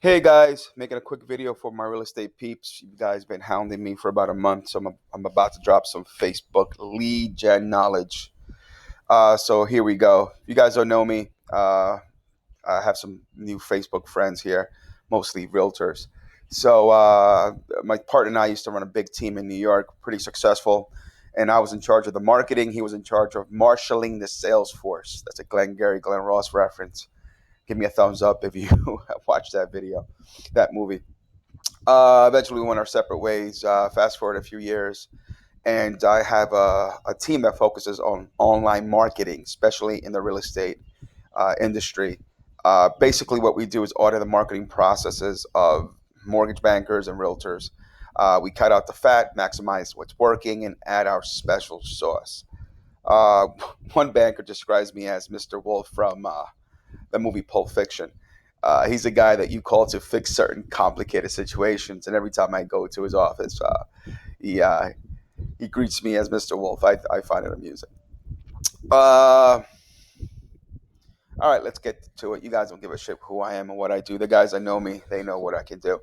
Hey guys, making a quick video for my real estate peeps. You guys been hounding me for about a month, so I'm about to drop some Facebook lead gen knowledge. So here we go. If you guys don't know me, I have some new Facebook friends here, mostly realtors. So my partner and I used to run a big team in New York, pretty successful. And I was in charge of the marketing. He was in charge of marshaling the sales force. That's a Glenn Ross reference. Give me a thumbs up if you watched that video, that movie. Eventually, we went our separate ways. Fast forward a few years, and I have a team that focuses on online marketing, especially in the real estate industry. Basically, what we do is audit the marketing processes of mortgage bankers and realtors. We cut out the fat, maximize what's working, and add our special sauce. Uh, One banker describes me as Mr. Wolf from the movie Pulp Fiction. He's a guy that you call to fix certain complicated situations, and every time I go to his office, he uh, he greets me as Mr. Wolf. I find it amusing. Uh, all right, let's get to it. You guys don't give a shit who I am and what I do. The guys that know me, they know what I can do.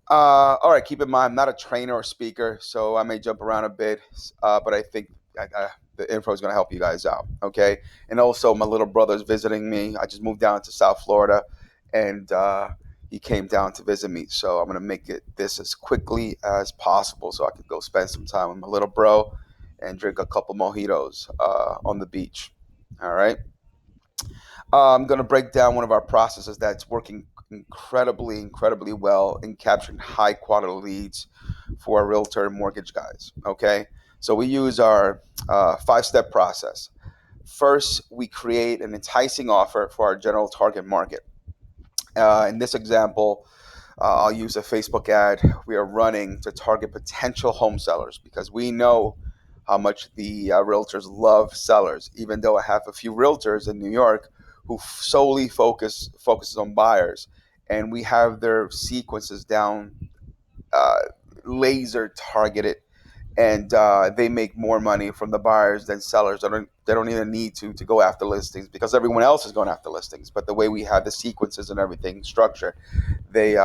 All right, keep in mind, I'm not a trainer or speaker, so I may jump around a bit, but I think the info is going to help you guys out. Okay, and also my little brother's visiting me. I just moved down to South Florida, and he came down to visit me. So I'm going to make this as quickly as possible, so I can go spend some time with my little bro and drink a couple mojitos on the beach. All right. I'm going to break down one of our processes that's working incredibly well in capturing high quality leads for our realtor and mortgage guys. Okay. So we use our 5-step process. First, we create an enticing offer for our general target market. In this example, I'll use a Facebook ad we are running to target potential home sellers because we know how much the realtors love sellers. Even though I have a few realtors in New York who solely focuses on buyers, and we have their sequences down, uh, laser targeted, and they make more money from the buyers than sellers. They don't even need to go after listings because everyone else is going after listings. But the way we have the sequences and everything structured, they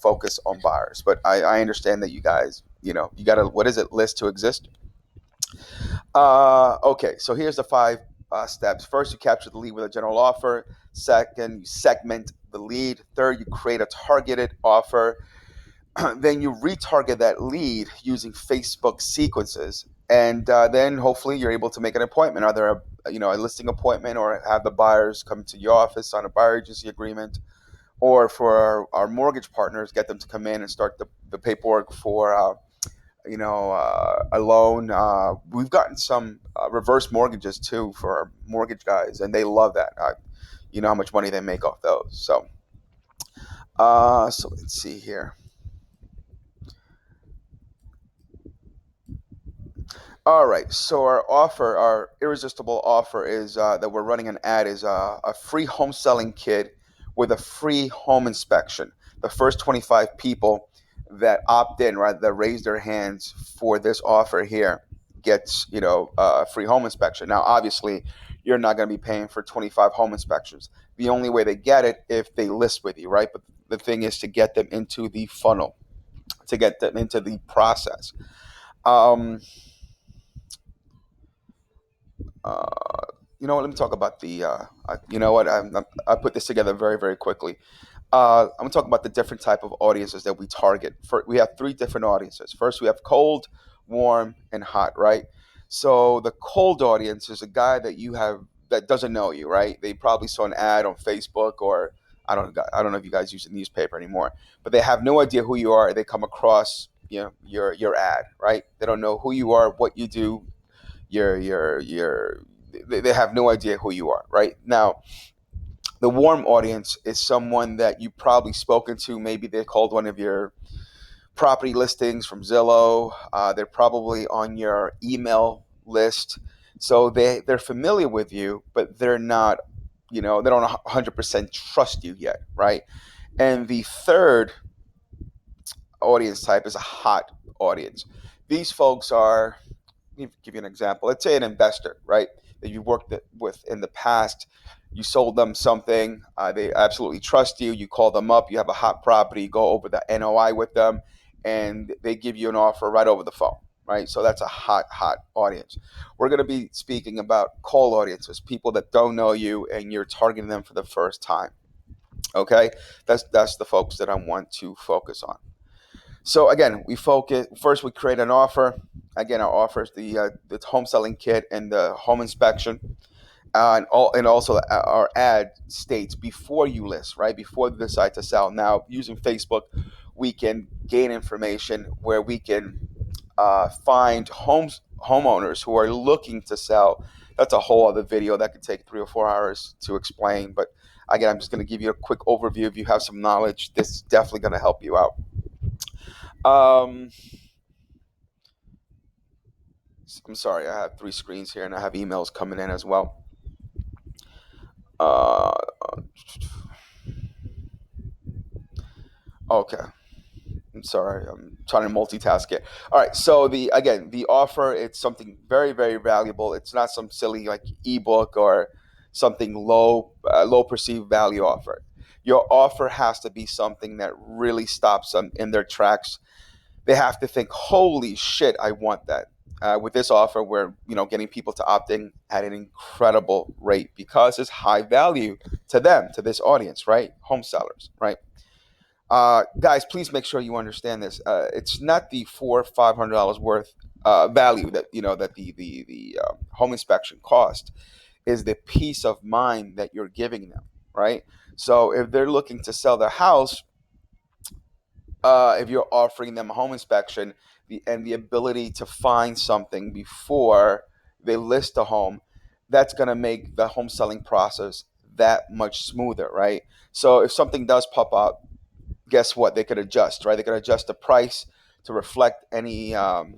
focus on buyers. But I understand that you guys, you got to, what is it, list to exist. Okay, so here's the 5 steps. First, you capture the lead with a general offer. Second, you segment the lead. Third, you create a targeted offer. Then you retarget that lead using Facebook sequences, and then hopefully you're able to make an appointment, either a listing appointment, or have the buyers come to your office on a buyer agency agreement, or for our mortgage partners, get them to come in and start the paperwork for a loan. We've gotten some reverse mortgages too for our mortgage guys, and they love that. You know how much money they make off those. So let's see here. All right. So our irresistible offer is that we're running an ad is a free home selling kit with a free home inspection. The first 25 people that opt in, right, that raise their hands for this offer here gets a free home inspection. Now, obviously, you're not going to be paying for 25 home inspections. The only way they get it if they list with you, right? But the thing is to get them into the funnel, to get them into the process. Um, Uh, you know what? Let me talk about the. You know what? I put this together very quickly. I'm gonna talk about the different type of audiences that we target. We have 3 different audiences. First, we have cold, warm, and hot. Right. So the cold audience is a guy that you have that doesn't know you. Right. They probably saw an ad on Facebook, or I don't know if you guys use a newspaper anymore, but they have no idea who you are. They come across your ad. Right. They don't know who you are, what you do, your they have no idea who you are. Right now, the warm audience is someone that you probably spoken to. Maybe they called one of your property listings from Zillow. They're probably on your email list, so they're familiar with you, but they're not, they don't 100% trust you yet. Right. And the third audience type is a hot audience. These folks are, let me give you an example. Let's say an investor, right, that you've worked with in the past. You sold them something. They absolutely trust you. You call them up. You have a hot property. You go over the NOI with them, and they give you an offer right over the phone. Right. So that's a hot audience. We're going to be speaking about cold audiences, people that don't know you, and you're targeting them for the first time. Okay. That's the folks that I want to focus on. So again, we focus first. We create an offer. Again, our offer is the home selling kit and the home inspection, and also our ad states before you list, right before you decide to sell. Now, using Facebook, we can gain information where we can find homeowners who are looking to sell. That's a whole other video that could take 3 or 4 hours to explain. But again, I'm just going to give you a quick overview. If you have some knowledge, this is definitely going to help you out. Um, I'm sorry, I have 3 screens here and I have emails coming in as well. Uh, okay. I'm sorry, I'm trying to multitask it. All right, so the offer, it's something very very valuable. It's not some silly like ebook or something low perceived value offer. Your offer has to be something that really stops them in their tracks. They have to think, "Holy shit, I want that." With this offer, we're getting people to opt in at an incredible rate because it's high value to them, to this audience, right? Home sellers, right? Guys, please make sure you understand this. It's not the $400-500 worth value that that the home inspection cost is the peace of mind that you're giving them, right? So if they're looking to sell their house, if you're offering them a home inspection and the ability to find something before they list a home, that's going to make the home selling process that much smoother, right? So if something does pop up, guess what? They could adjust, right? They could adjust the price to reflect anything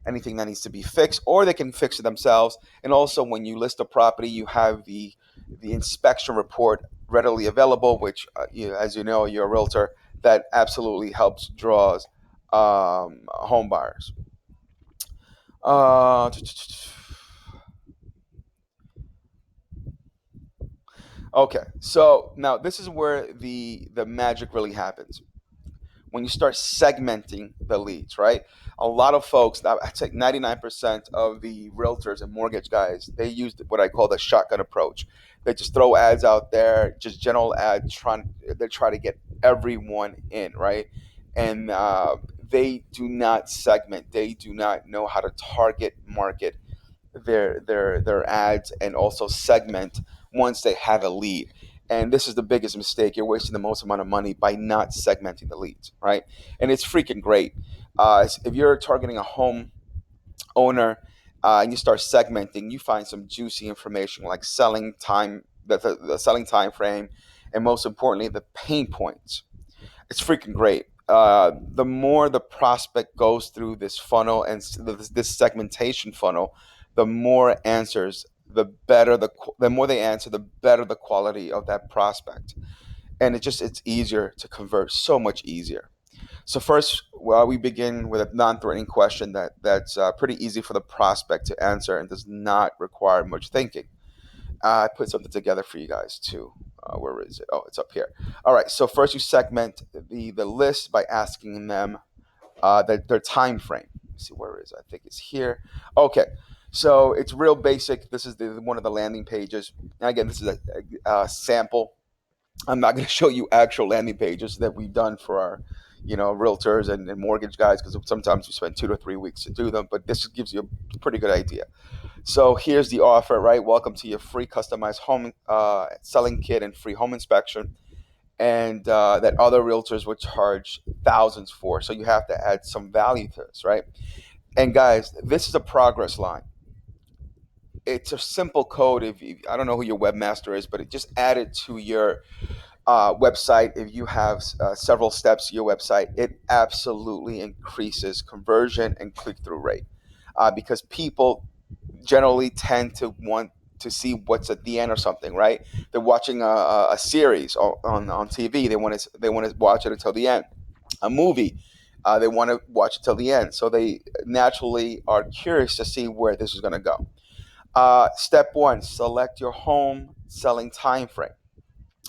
that needs to be fixed, or they can fix it themselves. And also, when you list a property, you have the inspection report readily available, which, as you know, you're a realtor. That absolutely helps draws home buyers. Uh, okay, so now this is where the magic really happens when you start segmenting the leads, right? A lot of folks, I'd say 99% of the realtors and mortgage guys, they use what I call the shotgun approach. They just throw ads out there, just general ads, they try to get everyone in, right? And they do not segment. They do not know how to target market their ads and also segment once they have a lead. And this is the biggest mistake. You're wasting the most amount of money by not segmenting the leads, right? And it's freaking great. If you're targeting a home owner and you start segmenting, you find some juicy information like selling time, the selling time frame, and most importantly, the pain points. It's freaking great. The more the prospect goes through this funnel and this segmentation funnel, the more answers, the more they answer, the better the quality of that prospect. And it's easier to convert, so much easier. So first, well, we begin with a non-threatening question that's pretty easy for the prospect to answer and does not require much thinking. I put something together for you guys too. Where is it? Oh, it's up here. All right. So first, you segment the list by asking them their time frame. Let's see, where is it? I think it's here. Okay. So it's real basic. This is one of the landing pages. And again, this is a sample. I'm not going to show you actual landing pages that we've done for our, realtors and mortgage guys, because sometimes we spend 2 to 3 weeks to do them. But this gives you a pretty good idea. So here's the offer, right? Welcome to your free customized home selling kit and free home inspection, and that other realtors would charge thousands for. So you have to add some value to this, right? And guys, this is a progress line. It's a simple code. I don't know who your webmaster is, but it just add it to your website. If you have several steps to your website, it absolutely increases conversion and click through rate because people generally tend to want to see what's at the end or something, right? They're watching a series on TV. They want to watch it until the end. A movie, they want to watch it till the end. So they naturally are curious to see where this is going to go. Step one: select your home selling time frame.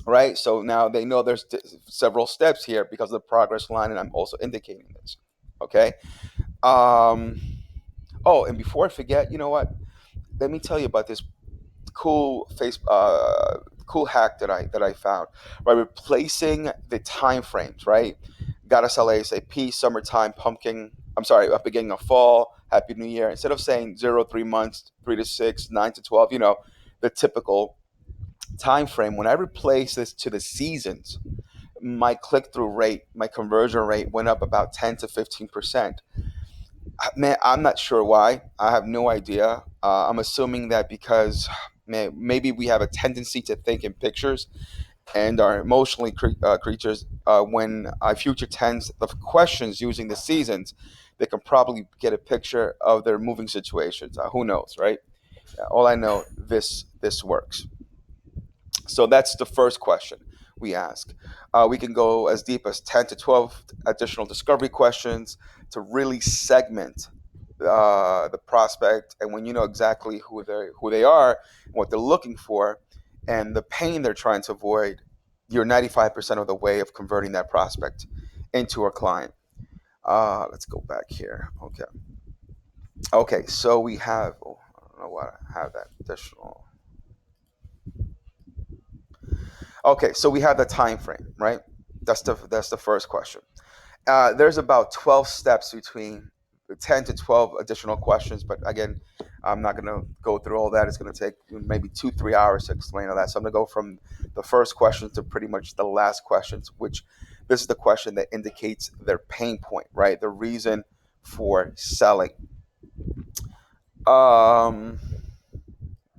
Right. So now they know there's several steps here because of the progress line, and I'm also indicating this. Okay. Um, oh, and before I forget, you know what? Let me tell you about this cool hack that I found. By replacing the time frames, right? Gotta sell ASAP, summertime, pumpkin. I'm sorry, beginning of fall, Happy New Year. Instead of saying 0 3 months, 3 to 6, 9 to 12, the typical time frame. When I replace this to the seasons, my click through rate, my conversion rate went up about 10 to 15%. Man, I'm not sure why. I have no idea. I'm assuming that because, man, maybe we have a tendency to think in pictures and are emotionally creatures. When I future tense the questions using the seasons, they can probably get a picture of their moving situations. Who knows, right? All I know, this works. So that's the first question we ask. We can go as deep as 10 to 12 additional discovery questions to really segment the prospect. And when you know exactly who they are, what they're looking for, and the pain they're trying to avoid, you're 95% of the way of converting that prospect into a client. Let's go back here. Okay. Okay. So we have. Oh, I don't know why I have that additional. Okay, so we have the time frame, right? That's the first question. There's about 12 steps between 10 to 12 additional questions, but again, I'm not going to go through all that. It's going to take maybe 2 3 hours to explain all that. So I'm going to go from the first question to pretty much the last questions, which this is the question that indicates their pain point, right? The reason for selling. Um,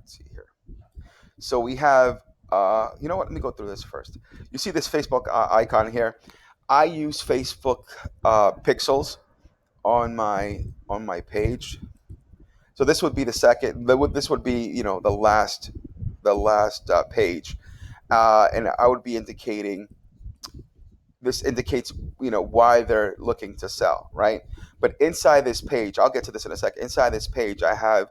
let's see here. So we have, you know what? Let me go through this first. You see this Facebook icon here. I use Facebook pixels on my page. So this would be the second. This would be the last page, and I would be indicating. This indicates why they're looking to sell, right? But inside this page, I'll get to this in a second. Inside this page, I have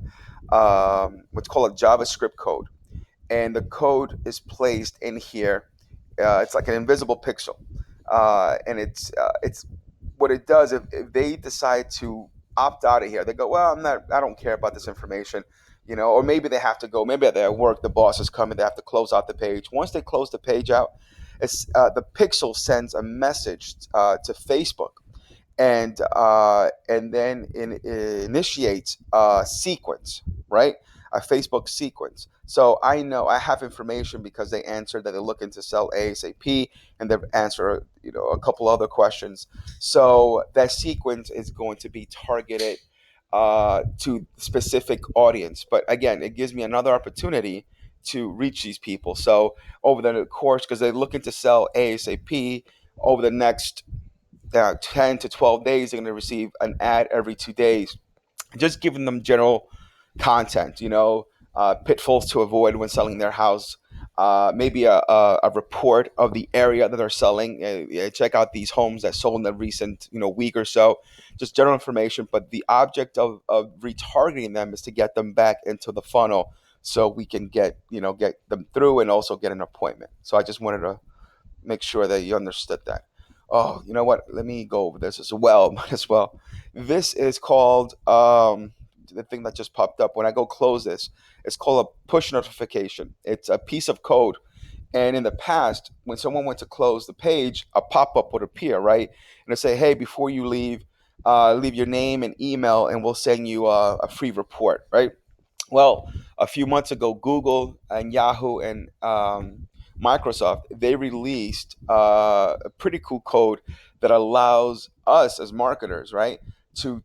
what's called a JavaScript code, and the code is placed in here. It's like an invisible pixel, and it's what it does. If they decide to opt out of here, they go, well, I don't care about this information, or maybe they have to go. Maybe they're at work, the boss is coming, they have to close out the page. Once they close the page out, the pixel sends a message to Facebook, and then initiates a sequence, right? A Facebook sequence. So I know I have information because they answered that they're looking to sell ASAP, and they've answered a couple other questions. So that sequence is going to be targeted to specific audience. But again, it gives me another opportunity to reach these people. So over the course, because they're looking to sell ASAP, over the next 10 to 12 days, they're going to receive an ad every 2 days, just giving them general content, pitfalls to avoid when selling their house, maybe a report of the area that they're selling. Yeah, check out these homes that sold in the recent week or so, just general information. But the object of retargeting them is to get them back into the funnel so we can get them through and also get an appointment. So I just wanted to make sure that you understood that. Oh, you know what? Let me go over this as well. Might as well. This is called the thing that just popped up. When I go close this, it's called a push notification. It's a piece of code. And in the past, when someone went to close the page, a pop up would appear, right? And it say, "Hey, before you leave, leave your name and email, and we'll send you a free report," right? Well, a few months ago, Google and Yahoo and Microsoft, they released a pretty cool code that allows us as marketers, right, to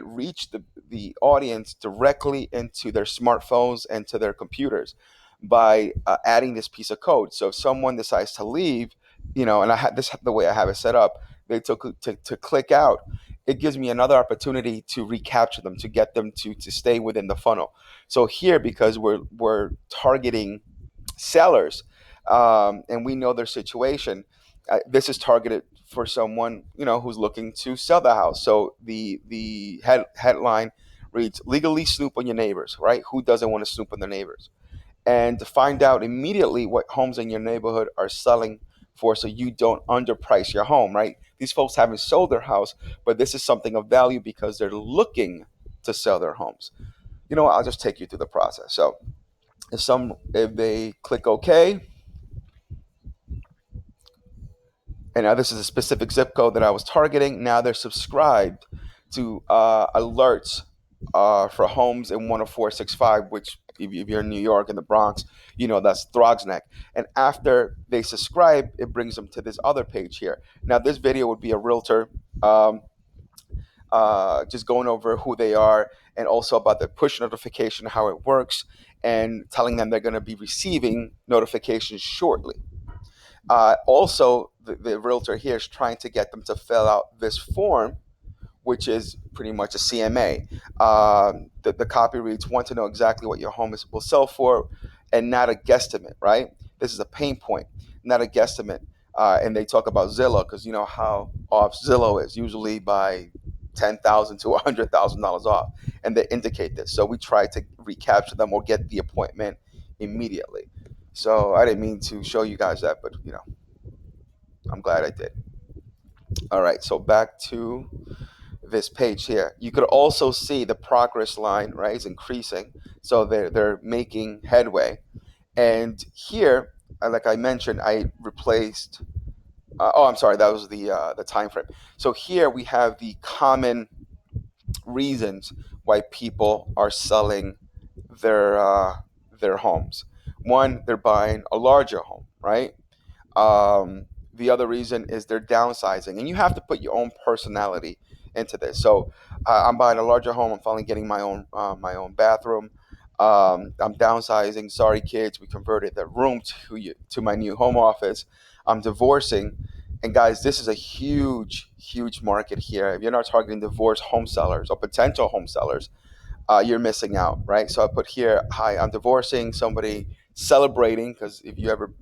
reach the audience directly into their smartphones and to their computers by adding this piece of code. So if someone decides to leave, and I had this the way I have it set up, they took to click out. It gives me another opportunity to recapture them, to get them to stay within the funnel. So here, because we're targeting sellers, and we know their situation, this is targeted for someone who's looking to sell the house. So the headline reads legally snoop on your neighbors, right? Who doesn't want to snoop on their neighbors? And to find out immediately what homes in your neighborhood are selling for, so you don't underprice your home, right? These folks haven't sold their house, but this is something of value because they're looking to sell their homes. You know what? I'll just take you through the process. So if they click OK, and now this is a specific zip code that I was targeting. Now they're subscribed to alerts for homes in 10465, which if you're in New York in the Bronx, you know that's Throgs Neck. And after they subscribe, it brings them to this other page here. Now this video would be a realtor um, just going over who they are and also about the push notification, how it works, and telling them they're going to be receiving notifications shortly. Also, the realtor here is trying to get them to fill out this form, which is pretty much a CMA. The copy reads, want to know exactly what your home will sell for and not a guesstimate, right? This is a pain point, not a guesstimate. And they talk about Zillow because you know how off Zillow is, usually by $10,000 to $100,000 off. And they indicate this. So we try to recapture them or get the appointment immediately. So I didn't mean to show you guys that, but you know, I'm glad I did. All right, so back to this page here. You could also see the progress line, right, is increasing. So they're making headway. And here, like I mentioned, I replaced. Oh, I'm sorry, that was the time frame. So here we have the common reasons why people are selling their homes. One, they're buying a larger home, right? The other reason is they're downsizing, and you have to put your own personality into this. So I'm buying a larger home. I'm finally getting my own bathroom. I'm downsizing. Sorry, kids, we converted the room to my new home office. I'm divorcing, and guys, this is a huge market here. If you're not targeting divorced home sellers or potential home sellers, you're missing out, right? So I put here, hi, I'm divorcing, somebody celebrating, because if you ever,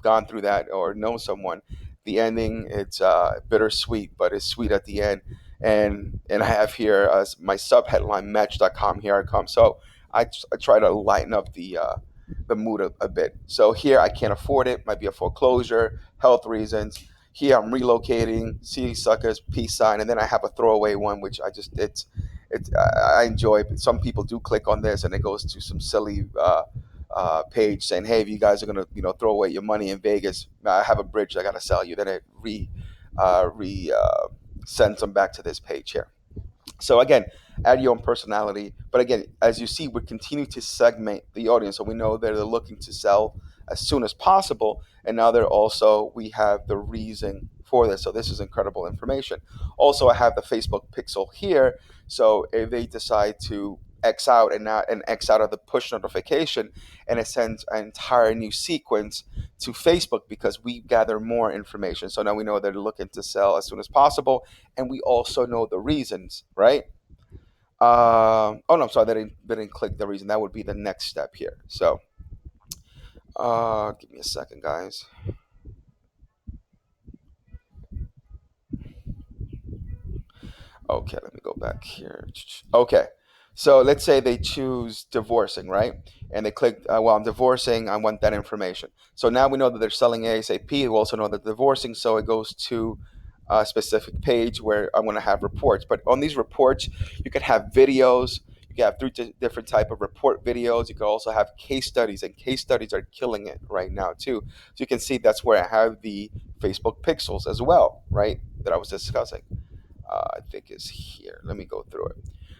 gone through that or know someone, the ending, it's bittersweet, but it's sweet at the end. And I have here my sub headline, Match.com, here I come. So I try to lighten up the mood a bit. So here I can't afford it, might be a foreclosure, health reasons. Here I'm relocating, see suckers, peace sign, and then I have a throwaway one, which I enjoy. Some people do click on this, and it goes to some silly page saying, "Hey, if you guys are gonna, throw away your money in Vegas, I have a bridge I gotta sell you." Then it re sends them back to this page here. So again, add your own personality. But again, as you see, we continue to segment the audience, so we know that they're looking to sell as soon as possible, and now we have the reason for this. So this is incredible information. Also, I have the Facebook pixel here. So if they decide to X out and X out of the push notification, and it sends an entire new sequence to Facebook because we gather more information. So now we know they're looking to sell as soon as possible, and we also know the reasons, right? Oh no, I'm sorry, they didn't click the reason. That would be the next step here. So give me a second, guys. Okay, let me go back here. Okay, so let's say they choose divorcing, right? And they click, well, I'm divorcing, I want that information. So now we know that they're selling ASAP. We also know that they're divorcing, so it goes to a specific page where I'm going to have reports. But on these reports, you can have videos. You can have different type of report videos. You can also have case studies, and case studies are killing it right now too. So you can see that's where I have the Facebook pixels as well, right? That I was discussing. I think is here. Let me go through it.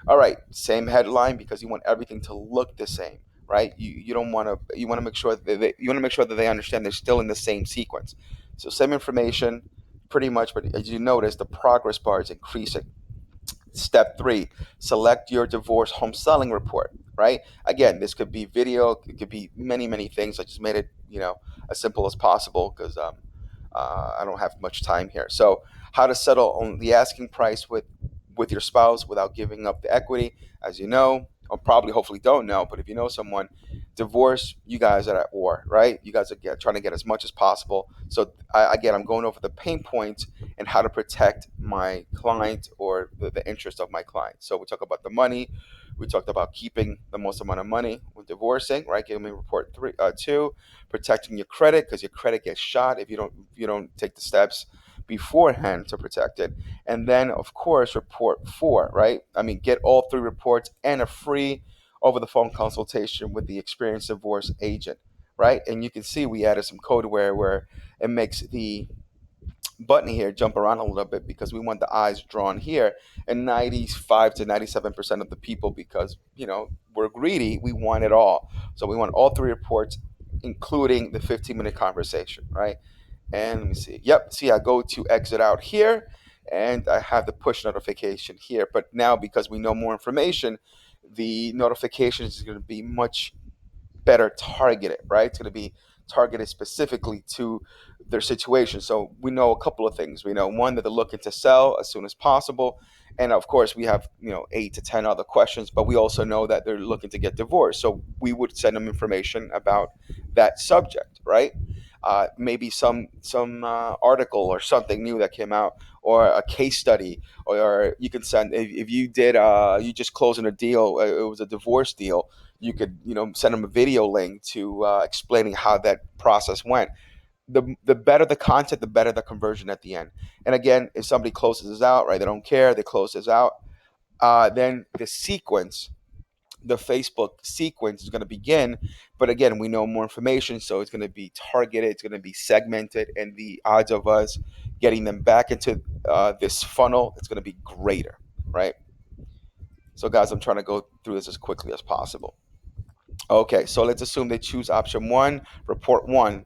All right, same headline because you want everything to look the same, right? You don't want to. You want to make sure that they understand they're still in the same sequence. So same information, pretty much. But as you notice, the progress bar is increasing. Step three, select your divorce home selling report, right? Again, this could be video, it could be many things. I just made it, as simple as possible because I don't have much time here. So, how to settle on the asking price with your spouse without giving up the equity, as you know, or probably hopefully don't know, but if you know someone, divorce, you guys are at war, right? You guys are trying to get as much as possible. So, again, I'm going over the pain points and how to protect my client or the interest of my client. So we talk about the money, We talked about keeping the most amount of money with divorcing, right? Giving me report three, two, protecting your credit because your credit gets shot if you don't take the steps beforehand to protect it. And then, of course, report four, right? I mean, get all three reports and a free over the phone consultation with the experienced divorce agent, right? And you can see we added some codeware where it makes the button here jump around a little bit because we want the eyes drawn here. And 95 to 97% of the people, because we're greedy, we want it all. So we want all three reports, including the 15-minute conversation, right? And let me see. Yep, see, I go to exit out here and I have the push notification here. But now, because we know more information, the notifications is going to be much better targeted, right? It's going to be targeted specifically to their situation. So we know a couple of things. We know, one, that they're looking to sell as soon as possible. And of course, we have 8 to 10 other questions, but we also know that they're looking to get divorced. So we would send them information about that subject, right? Maybe some article or something new that came out, or a case study, or you can send, if you did you just closing a deal, it was a divorce deal, you could send them a video link to explaining how that process went. The better the content, the better the conversion at the end. And again, if somebody closes us out, right, they don't care, they close us out, then the Facebook sequence is going to begin. But again, we know more information, so it's going to be targeted, it's going to be segmented, and the odds of us getting them back into this funnel, it's going to be greater, right? So guys, I'm trying to go through this as quickly as possible. Okay, so let's assume they choose option one, report one,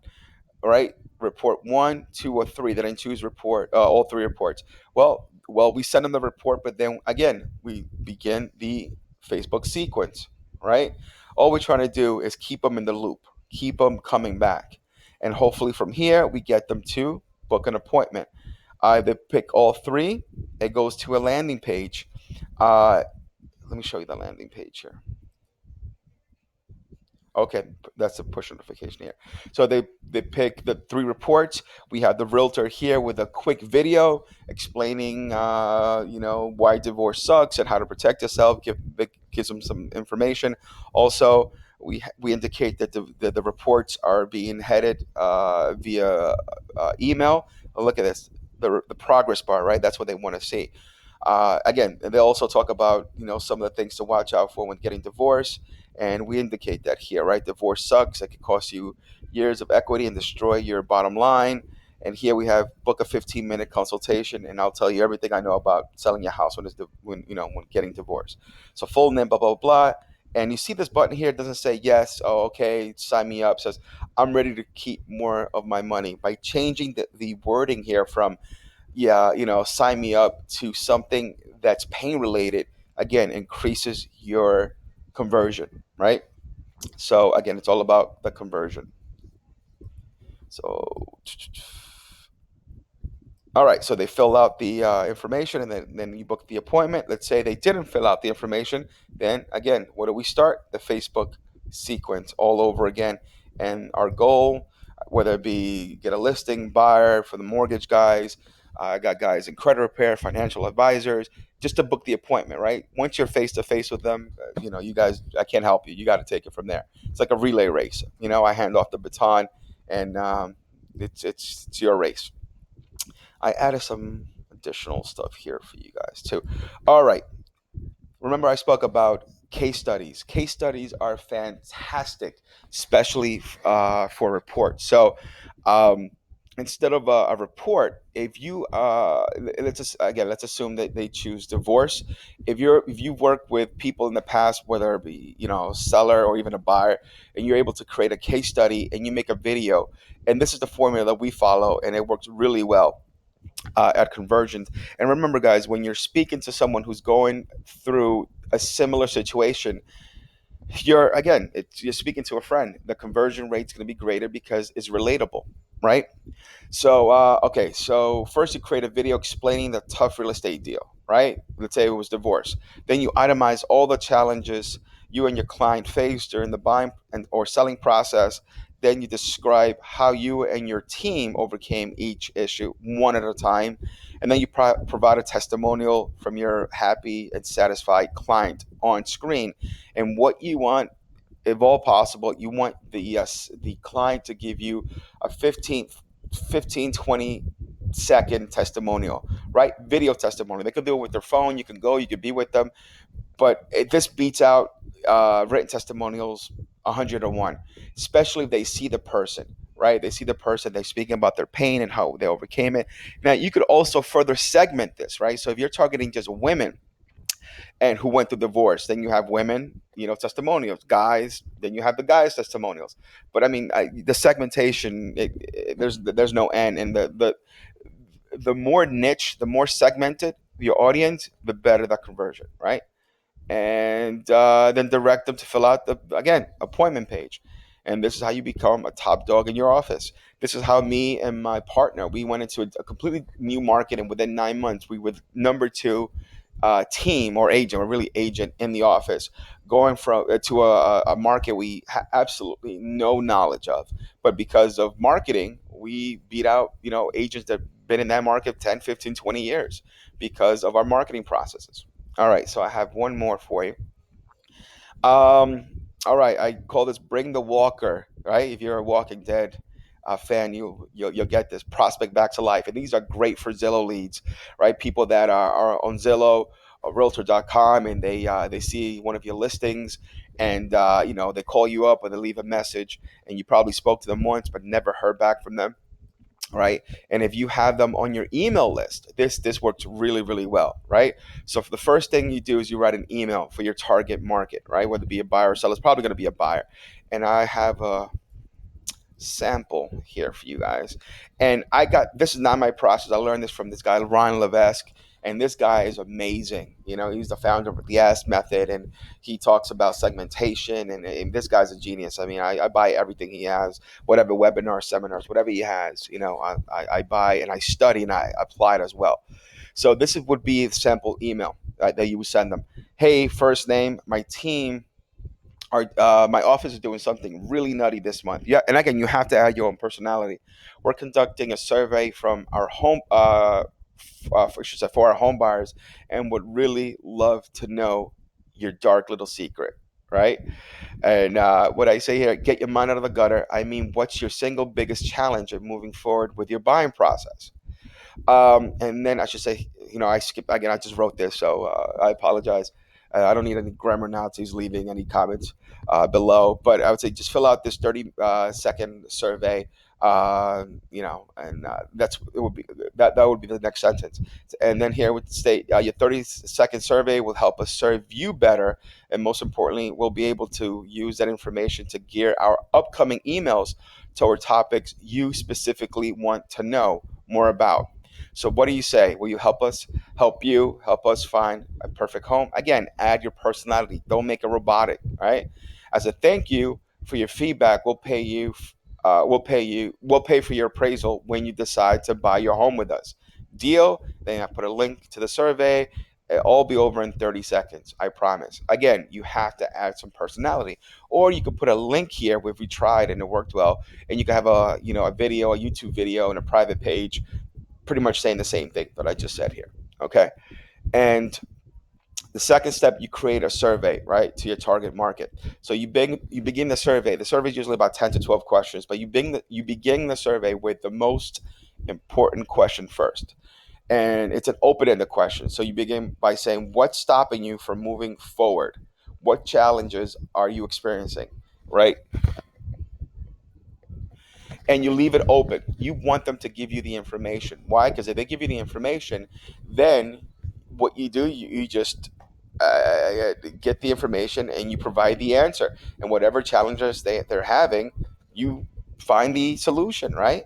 right? Report one, two, or three. They didn't choose report all three reports. Well, we send them the report, but then again, we begin the Facebook sequence, right? All we're trying to do is keep them in the loop, keep them coming back, and hopefully from here we get them to book an appointment. They pick all three. It goes to a landing page. Let me show you the landing page here. Okay, that's a push notification here. So they pick the three reports. We have the realtor here with a quick video explaining, why divorce sucks and how to protect yourself. Gives them some information. Also, we indicate that the reports are being headed via email. Oh, look at this, the progress bar, right? That's what they want to see. Again, they also talk about some of the things to watch out for when getting divorced, and we indicate that here, right? Divorce sucks. It could cost you years of equity and destroy your bottom line. And here we have book a 15-minute consultation, and I'll tell you everything I know about selling your house when getting divorced. So full name, blah blah blah. And you see this button here, it doesn't say yes, oh okay, sign me up. It says I'm ready to keep more of my money. By changing the wording here from yeah, sign me up to something that's pain related, again, increases your conversion, right? So again, it's all about the conversion. So all right, so they fill out the information, and then you book the appointment. Let's say they didn't fill out the information. Then again, what do we start? The Facebook sequence all over again. And our goal, whether it be get a listing buyer for the mortgage guys, I got guys in credit repair, financial advisors, just to book the appointment, right? Once you're face to face with them, you guys, I can't help you. You got to take it from there. It's like a relay race. I hand off the baton, and it's your race. I added some additional stuff here for you guys too. All right. Remember, I spoke about case studies. Case studies are fantastic, especially for reports. So instead of a report, if you let's assume that they choose divorce. If you've worked with people in the past, whether it be a seller or even a buyer, and you're able to create a case study and you make a video, and this is the formula that we follow, and it works really well at conversions. And remember, guys, when you're speaking to someone who's going through a similar situation, you're speaking to a friend. The conversion rate's going to be greater because it's relatable, right? So, okay, so first you create a video explaining the tough real estate deal, right? Let's say it was divorce. Then you itemize all the challenges you and your client face during the buying or selling process. Then you describe how you and your team overcame each issue one at a time. And then you provide a testimonial from your happy and satisfied client on screen. And what you want, if all possible, you want the client to give you a 15 20 second testimonial, right? Video testimonial. They could do it with their phone. You can go, you could be with them, but this beats out written testimonials 100 to 1, especially if they see the person, right? They see the person, they're speaking about their pain and how they overcame it. Now, you could also further segment this, right? So if you're targeting just women and who went through divorce, then you have women, testimonials, guys, then you have the guys testimonials. But I mean, the segmentation, there's no end. And the more niche, the more segmented your audience, the better the conversion, right? And then direct them to fill out the, again, appointment page. And this is how you become a top dog in your office. This is how me and my partner, we went into a completely new market, and within 9 months we were number two team or agent, or really agent in the office, going from to a market we absolutely no knowledge of. But because of marketing, we beat out agents that been in that market 10, 15, 20 years because of our marketing processes. All right, so I have one more for you. Um, all right, I call this "Bring the Walker." Right, if you're a Walking Dead fan, you'll get this prospect back to life, and these are great for Zillow leads, right? People that are on Zillow or Realtor.com, and they see one of your listings, and they call you up or they leave a message, and you probably spoke to them once but never heard back from them, right? And if you have them on your email list, this works really, really well, right? So for the first thing you do is you write an email for your target market, right? Whether it be a buyer or seller, it's probably going to be a buyer. And I have a sample here for you guys. And this is not my process. I learned this from this guy, Ryan Levesque. And this guy is amazing. He's the founder of the Ask Method, and he talks about segmentation. And this guy's a genius. I mean, I buy everything he has, whatever webinars, seminars, whatever he has. I buy and I study and I apply it as well. So would be a sample email that you would send them. Hey, first name, my team my office is doing something really nutty this month. Yeah, and again, you have to add your own personality. We're conducting a survey from our home, for our home buyers, and would really love to know your dark little secret, right? And what I say here, get your mind out of the gutter. I mean, what's your single biggest challenge of moving forward with your buying process? And then I should say, I skipped again. I just wrote this, so I apologize. I don't need any grammar Nazis leaving any comments below, but I would say just fill out this 30-second survey. And that's it would be that would be the next sentence. And then here it would state your 30-second survey will help us serve you better, and most importantly, we'll be able to use that information to gear our upcoming emails toward topics you specifically want to know more about. So what do you say? Will you help us find a perfect home? Again, add your personality. Don't make it robotic, right? As a thank you for your feedback, we'll pay for your appraisal when you decide to buy your home with us. Deal? Then I put a link to the survey. It'll all be over in 30 seconds, I promise. Again, you have to add some personality. Or you could put a link here if we tried and it worked well, and you can have a video, a YouTube video, and a private page pretty much saying the same thing that I just said here. Okay. And the second step, you create a survey, right, to your target market. So you begin the survey. The survey is usually about 10 to 12 questions, but you begin the survey with the most important question first. And it's an open-ended question. So you begin by saying, what's stopping you from moving forward? What challenges are you experiencing? Right? And you leave it open. You want them to give you the information. Why? Because if they give you the information, then what you do, you just get the information and you provide the answer. And whatever challenges they're having, you find the solution, right?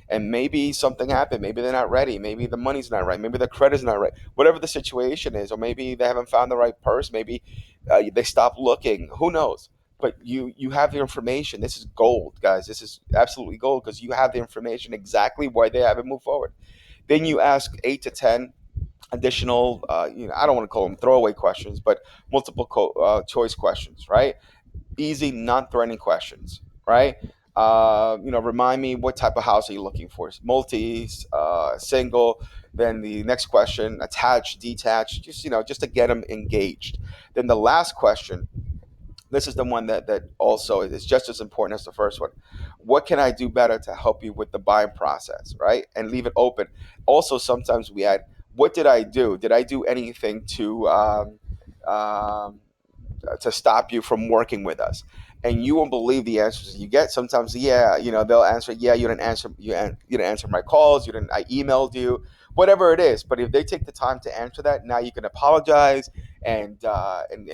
And maybe something happened. Maybe they're not ready. Maybe the money's not right. Maybe the credit's not right. Whatever the situation is, or maybe they haven't found the right person. Maybe they stopped looking. Who knows? But you have the information. This is gold, guys. This is absolutely gold because you have the information exactly why they haven't moved forward. Then you ask 8 to 10 additional, I don't want to call them throwaway questions, but multiple choice questions, right? Easy, non-threatening questions, right? Remind me, what type of house are you looking for? Multis, single. Then the next question, attached, detached, just to get them engaged. Then the last question, this is the one that also is just as important as the first one. What can I do better to help you with the buying process, right? And leave it open. Also, sometimes we add, what did I do? Did I do anything um, to stop you from working with us? And you won't believe the answers you get. Sometimes, yeah, they'll answer, yeah, you didn't answer my calls, I emailed you, whatever it is. But if they take the time to answer that, now you can apologize and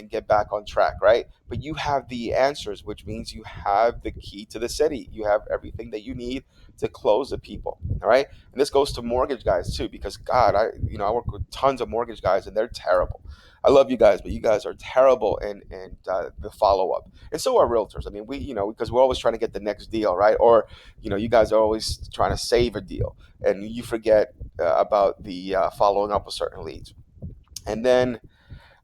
get back on track, right? But you have the answers, which means you have the key to the city. You have everything that you need to close the people. All right, and this goes to mortgage guys too, because God, I work with tons of mortgage guys, and they're terrible. I love you guys, but you guys are terrible in the follow up, and so are realtors. I mean, because we're always trying to get the next deal, right? Or you guys are always trying to save a deal, and you forget about the following up with certain leads. And then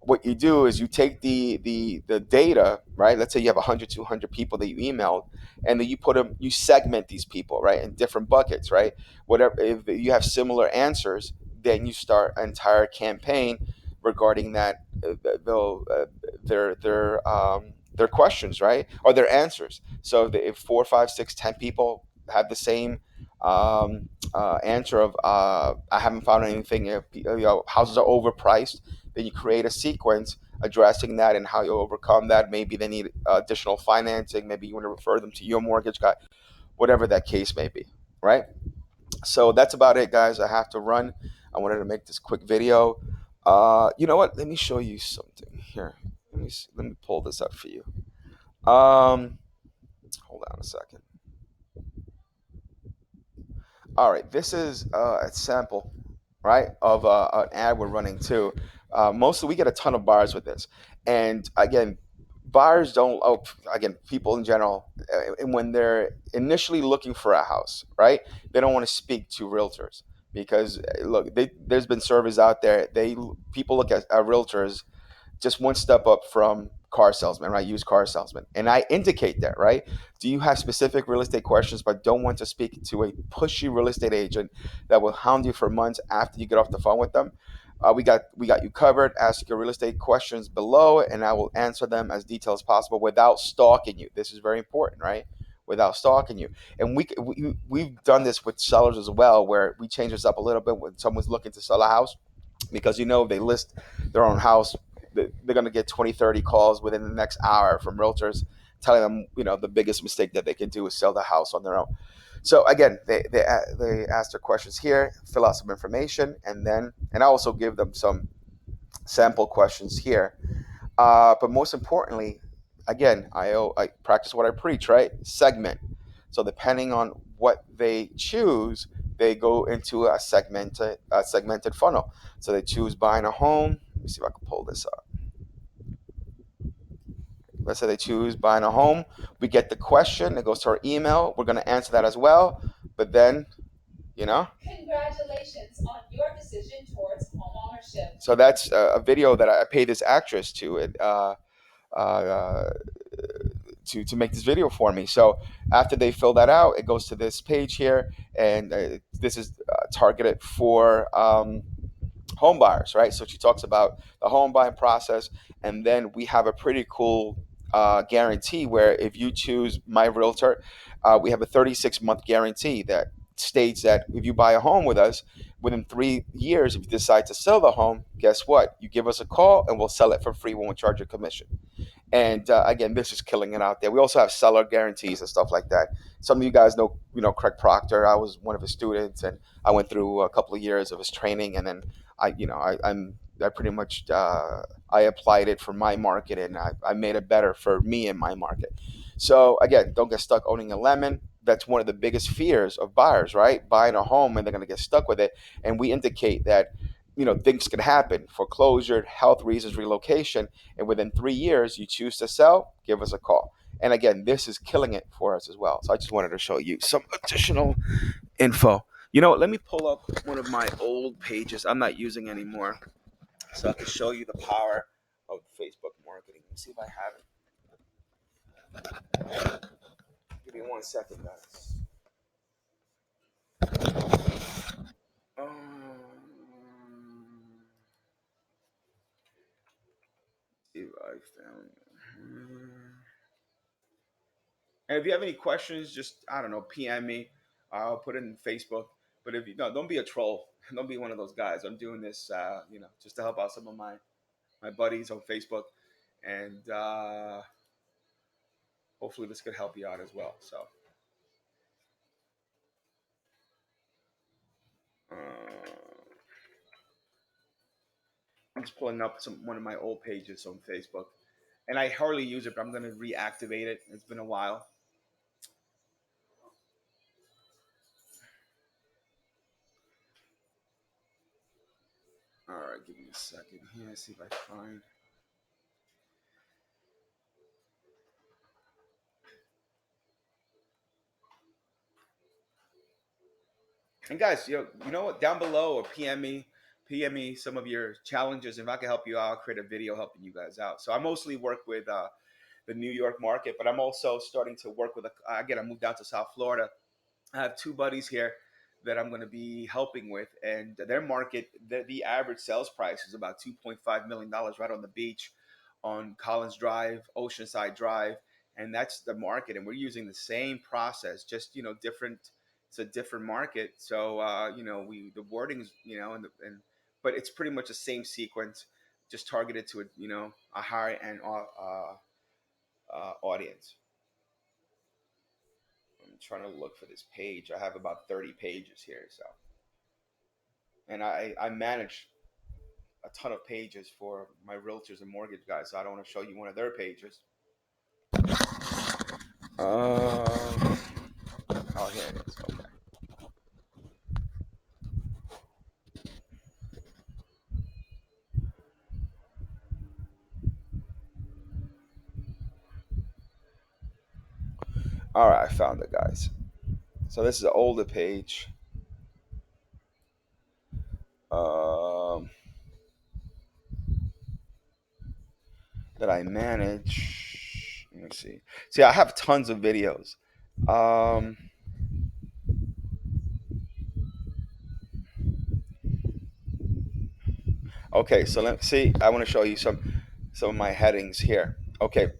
what you do is you take the data, right? Let's say you have 100, 200 people that you emailed, and then you segment these people, right, in different buckets, right? Whatever, if you have similar answers, then you start an entire campaign regarding that, their questions, right, or their answers. So if 4, 5, 6, 10 people have the same answer of, I haven't found anything, houses are overpriced, then you create a sequence addressing that and how you overcome that. Maybe they need additional financing. Maybe you want to refer them to your mortgage guy, whatever that case may be, right? So that's about it, guys. I have to run. I wanted to make this quick video. You know what? Let me show you something here. Let me pull this up for you. Hold on a second. All right, this is a sample, right, of an ad we're running too. Mostly, we get a ton of buyers with this, and again, buyers don't. Oh, again, people in general, and when they're initially looking for a house, right, they don't want to speak to realtors because look, there's been surveys out there. People look at realtors just one step up from car salesman, right? Used car salesman. And I indicate that, right? Do you have specific real estate questions but don't want to speak to a pushy real estate agent that will hound you for months after you get off the phone with them? We got you covered. Ask your real estate questions below, and I will answer them as detailed as possible without stalking you. This is very important, right? Without stalking you. And we've done this with sellers as well, where we change this up a little bit when someone's looking to sell a house, because they list their own house, they're going to get 20, 30 calls within the next hour from realtors telling them, the biggest mistake that they can do is sell the house on their own. So again, they ask their questions here, fill out some information, and I also give them some sample questions here. But most importantly, again, I practice what I preach, right? Segment. So depending on what they choose, they go into a segmented funnel. So they choose buying a home. Let me see if I can pull this up. Let's say they choose buying a home. We get the question. It goes to our email. We're going to answer that as well. But then, congratulations on your decision towards homeownership. So that's a video that I paid this actress uh, to make this video for me. So after they fill that out, it goes to this page here, and this is targeted for home buyers, right? So she talks about the home buying process, and then we have a pretty cool guarantee where if you choose my realtor, we have a 36-month guarantee that states that if you buy a home with us within 3 years, if you decide to sell the home, guess what? You give us a call and we'll sell it for free. We won't charge a commission. And again, this is killing it out there. We also have seller guarantees and stuff like that. Some of you guys know, Craig Proctor. I was one of his students, and I went through a couple of years of his training, and then I pretty much I applied it for my market, and I made it better for me and my market. So again, don't get stuck owning a lemon. That's one of the biggest fears of buyers, right? Buying a home and they're going to get stuck with it. And we indicate that things can happen: foreclosure, health reasons, relocation, and within 3 years you choose to sell, give us a call. And again, this is killing it for us as well. So I just wanted to show you some additional info. Let me pull up one of my old pages I'm not using anymore, so I can show you the power of Facebook marketing. Let me see if I have it. Give Give me 1 second, guys. If I found. And if you have any questions, just I don't know, PM me. I'll put it in Facebook. But if you no, don't be a troll. Don't be one of those guys. I'm doing this, just to help out some of my buddies on Facebook, and hopefully this could help you out as well. So I'm just pulling up one of my old pages on Facebook, and I hardly use it, but I'm gonna reactivate it. It's been a while. All right, give me a second here. See if I find. And guys, you know what? Down below or PM me some of your challenges. If I can help you out, I'll create a video helping you guys out. So I mostly work with the New York market, but I'm also starting to work with again. I moved down to South Florida. I have two buddies here that I'm going to be helping with, and their market, the average sales price is about $2.5 million right on the beach, on Collins Drive, Oceanside Drive, and that's the market. And we're using the same process, just different. It's a different market, so we the wordings, but it's pretty much the same sequence, just targeted to a higher end audience. I'm trying to look for this page. I have about 30 pages here, so and I manage a ton of pages for my realtors and mortgage guys. So I don't want to show you one of their pages. Oh, here it is. Okay. All right, I found it, guys. So this is an older page. Um, that I manage. Let me see. See, I have tons of videos. Um, okay, so let me see. I want to show you some of my headings here. Okay,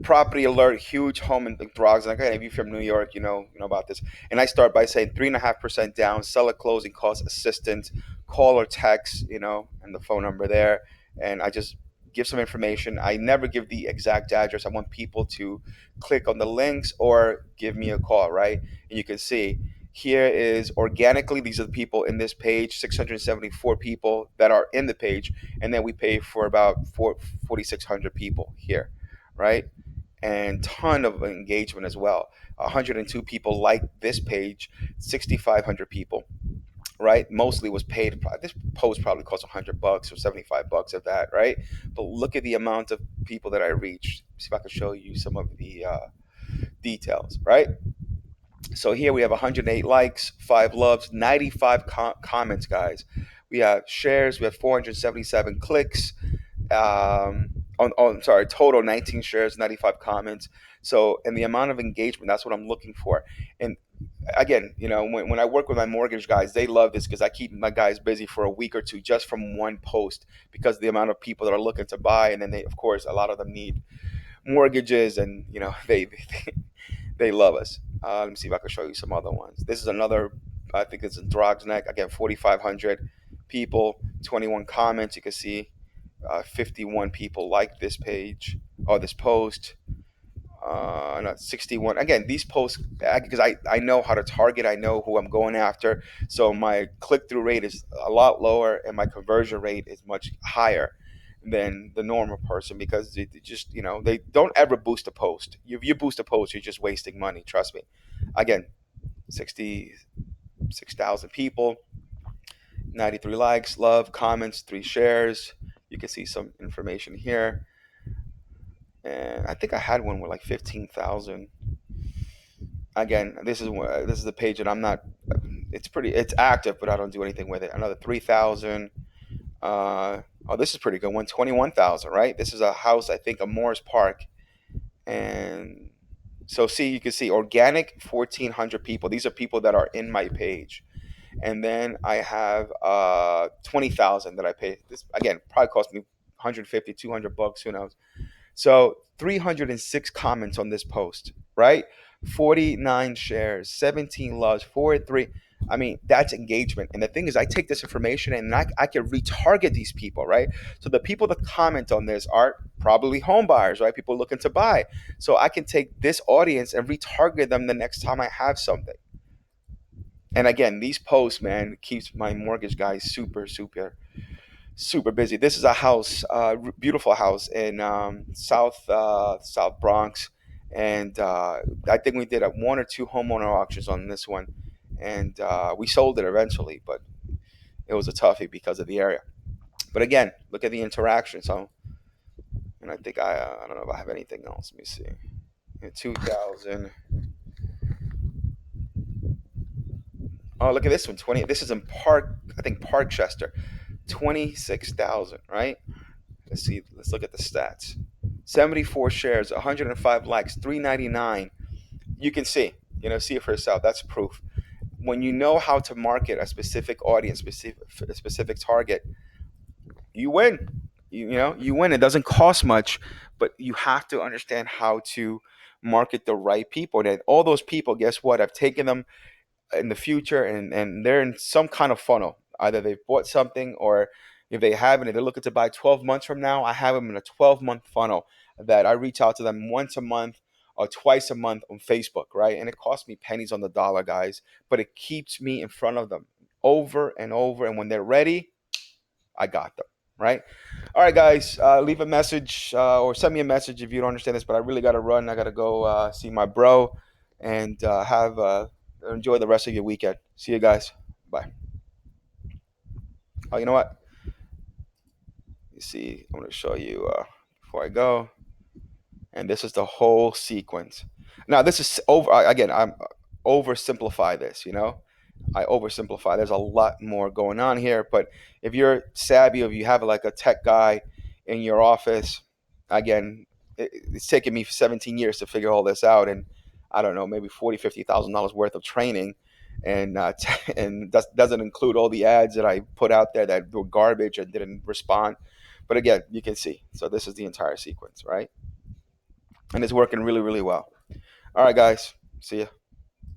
property alert, huge home in the Bronx. Like, hey, if you're from New York, you know about this. And I start by saying 3.5% down, seller closing cost assistance, call or text, and the phone number there. And I just give some information. I never give the exact address. I want people to click on the links or give me a call, right? And you can see here is organically, these are the people in this page, 674 people that are in the page. And then we pay for about 4,600 people here, right? And ton of engagement as well. 102 people like this page, 6,500 people, right? Mostly was paid. This post probably cost $100 or $75 of that, right? But look at the amount of people that I reached. See if I can show you some of the details, right? So here we have 108 likes, 5 loves, 95 comments, guys. We have shares. We have 477 clicks, I'm sorry, total 19 shares, 95 comments. So, and the amount of engagement, that's what I'm looking for. And again, when I work with my mortgage guys, they love this because I keep my guys busy for a week or two just from one post, because the amount of people that are looking to buy. And then they, of course, a lot of them need mortgages, and they love us. Let me see if I can show you some other ones. This is another, I think it's in Drog's Neck. Again, 4,500 people, 21 comments. You can see 51 people like this page or this post. Not 61. Again, these posts, because I know how to target, I know who I'm going after. So my click through rate is a lot lower, and my conversion rate is much higher than the normal person, because they just, they don't ever boost a post. If you boost a post, you're just wasting money. Trust me. Again, 66,000 people, 93 likes, love, comments, 3 shares. You can see some information here. And I think I had one with like 15,000. Again, this is a page that I'm not. It's active, but I don't do anything with it. Another 3,000. Oh, this is pretty good one. 21,000, right? This is a house, I think, of Morris Park, and So see, you can see organic 1,400 people. These are people that are in my page. And then I have 20,000 that I pay. This again probably cost me 150, 200 bucks, who knows. So 306 comments on this post, right? 49 shares, 17 loves, 43. I mean, that's engagement. And the thing is, I take this information and I can retarget these people, right? So the people that comment on this are probably home buyers, right? People looking to buy. So I can take this audience and retarget them the next time I have something. And again, these posts, man, keeps my mortgage guys super, super, super busy. This is a house, beautiful house in South Bronx, and I think we did a one or two homeowner auctions on this one, and we sold it eventually, but it was a toughie because of the area. But again, look at the interaction. So, and I think I don't know if I have anything else. Let me see. In 2000. Oh, look at this one. 20. This is in Park. I think Parkchester. 26,000. Right. Let's see. Let's look at the stats. 74 shares, 105 likes, 399. You can see, see it for yourself. That's proof. When you know how to market a specific audience, specific target, you win. You win. It doesn't cost much, but you have to understand how to market the right people. And all those people, guess what? I've taken them in the future, and they're in some kind of funnel. Either they've bought something, or if they haven't, if they're looking to buy 12 months from now, I have them in a 12-month funnel that I reach out to them once a month or twice a month on Facebook, right? And it costs me pennies on the dollar, guys, but it keeps me in front of them over and over. And when they're ready, I got them, right? All right, guys, leave a message or send me a message if you don't understand this, but I really got to run. I got to go see my bro and have enjoy the rest of your weekend. See you guys. Bye. Oh, you know what? You see, I'm going to show you before I go. And this is the whole sequence. Now, this is over. Again, I'm oversimplify this. I oversimplify. There's a lot more going on here, but if you're savvy, if you have like a tech guy in your office, again, it's taken me 17 years to figure all this out, and I don't know, maybe $40,000-$50,000 worth of training, and and doesn't include all the ads that I put out there that were garbage and didn't respond. But again, you can see. So this is the entire sequence, right? And it's working really, really well. All right, guys. See ya.